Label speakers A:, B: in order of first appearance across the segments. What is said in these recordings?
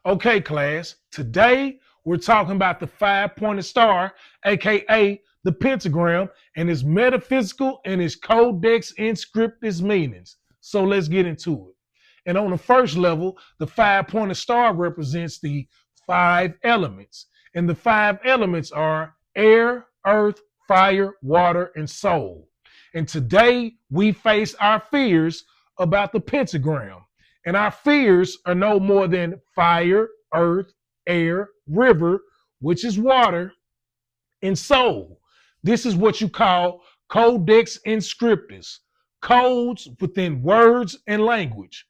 A: Okay, class, today we're talking about the five-pointed star, aka the pentagram, and its metaphysical and its codex inscriptus meanings. So let's get into it. And on the first level, the five-pointed star represents the five elements. And the five elements are air, earth, fire, water, and soul. And today we face our fears about the pentagram. And our fears are no more than fire, earth, air, river, which is water, and soul. This is what you call codex inscriptus, codes within words and language.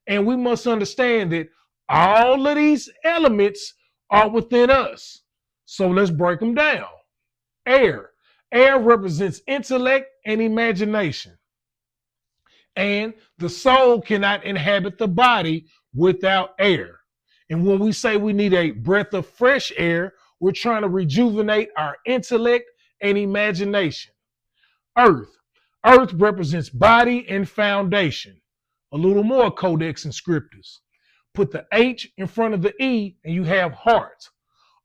A: And we must understand that all of these elements are within us. So let's break them down. Air. Air represents intellect and imagination. And the soul cannot inhabit the body without air. And when we say we need a breath of fresh air, we're trying to rejuvenate our intellect and imagination. Earth. Earth represents body and foundation. A little more codex inscriptus. Put the H in front of the E and you have heart.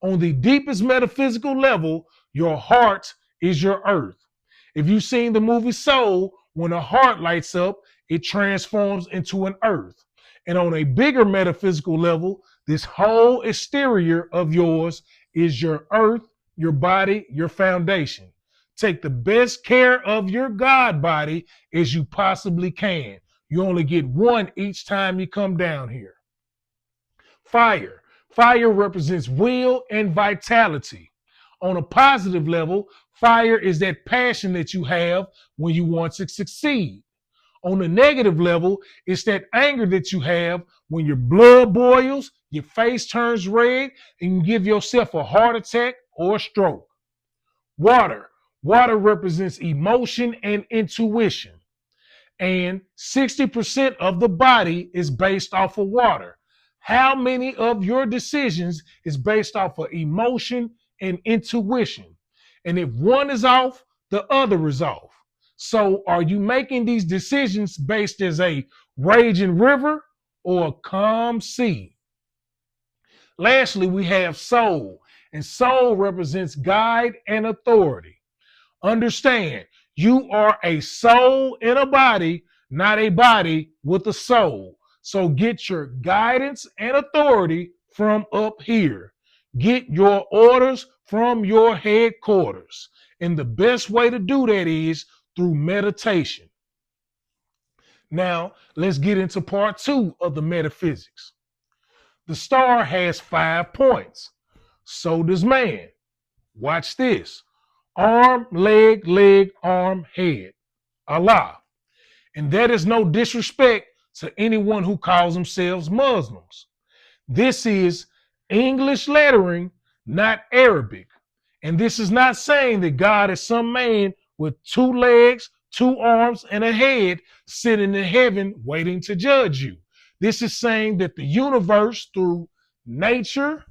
A: On the deepest metaphysical level, your heart is your earth. If you've seen the movie Soul, when a heart lights up, it transforms into an earth. And on a bigger metaphysical level, this whole exterior of yours is your earth, your body, your foundation. Take the best care of your God body as you possibly can. You only get one each time you come down here. Fire. Fire represents will and vitality. On a positive level, fire is that passion that you have when you want to succeed. On the negative level, it's that anger that you have when your blood boils, your face turns red, and you give yourself a heart attack or a stroke. Water. Water represents emotion and intuition. And 60% of the body is based off of water. How many of your decisions is based off of emotion and intuition? And if one is off, the other is off. So are you making these decisions based as a raging river or a calm sea? Lastly, we have soul, and soul represents guide and authority. Understand, you are a soul in a body, not a body with a soul. So get your guidance and authority from up here. Get your orders from your headquarters. And the best way to do that is through meditation. Now, let's get into part two of the metaphysics. The star has 5 points. So does man. Watch this. Arm, leg, arm, head. Allah. And that is no disrespect to anyone who calls themselves Muslims. This is English lettering, not Arabic. And this is not saying that God is some man with 2 legs, 2 arms, and a head sitting in heaven waiting to judge you. This is saying that the universe, through nature,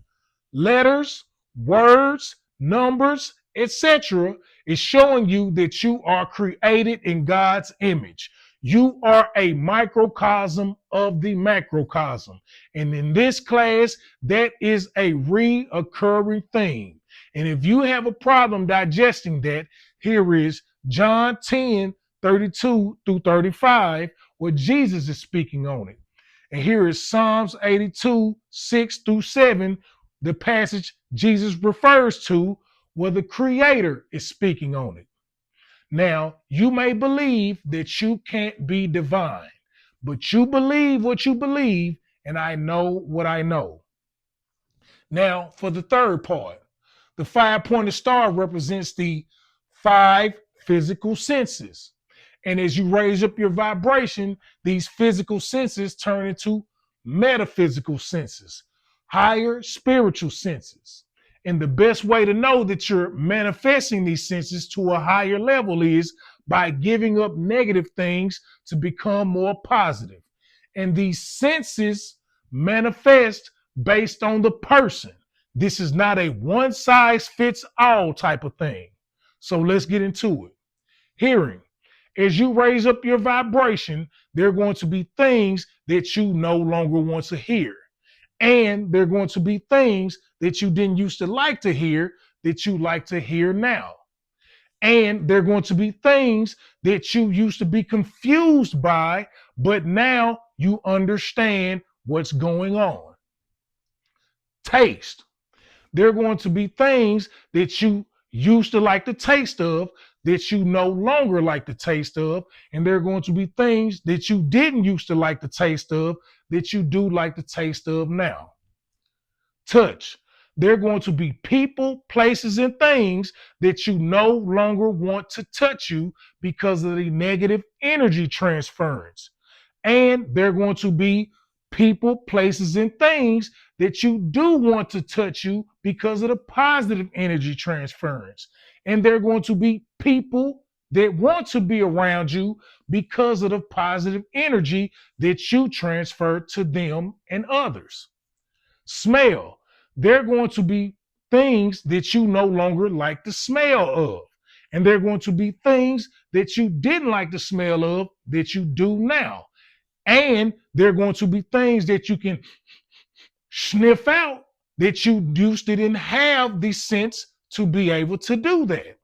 A: letters, words, numbers, etc., is showing you that you are created in God's image. You are a microcosm of the macrocosm. And in this class, that is a reoccurring theme. And if you have a problem digesting that, here is John 10:32 through 35, where Jesus is speaking on it. And here is Psalms 82, 6 through 7, the passage Jesus refers to where the Creator is speaking on it. Now, you may believe that you can't be divine, but you believe what you believe, and I know what I know. Now, for the third part, the five-pointed star represents the 5 physical senses. And as you raise up your vibration, these physical senses turn into metaphysical senses, higher spiritual senses. And the best way to know that you're manifesting these senses to a higher level is by giving up negative things to become more positive. And these senses manifest based on the person. This is not a one size fits all type of thing. So let's get into it. Hearing. As you raise up your vibration, there are going to be things that you no longer want to hear. And there are going to be things that you didn't used to like to hear that you like to hear now. And there are going to be things that you used to be confused by, but now you understand what's going on. Taste. There are going to be things that you used to like the taste of that you no longer like the taste of. And there are going to be things that you didn't used to like the taste of that you do like the taste of now. Touch. There are going to be people, places, and things that you no longer want to touch you because of the negative energy transference. And there are going to be people, places, and things that you do want to touch you because of the positive energy transference. And there are going to be people that want to be around you because of the positive energy that you transfer to them and others. Smell. There are going to be things that you no longer like the smell of. And there are going to be things that you didn't like the smell of that you do now. And there are going to be things that you can sniff out that you used to didn't have the sense to be able to do that.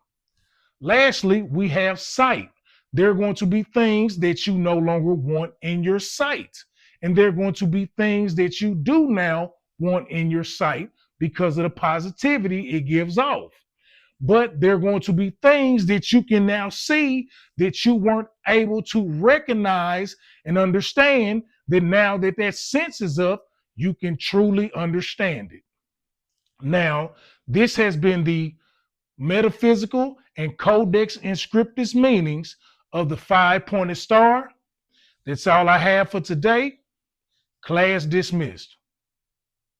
A: Lastly, we have sight. There are going to be things that you no longer want in your sight. And there are going to be things that you do now want in your sight because of the positivity it gives off. But there are going to be things that you can now see that you weren't able to recognize and understand, that now that that sense is up, you can truly understand it. Now, this has been the metaphysical and codex inscriptus meanings of the 5-pointed star. That's all I have for today. Class dismissed.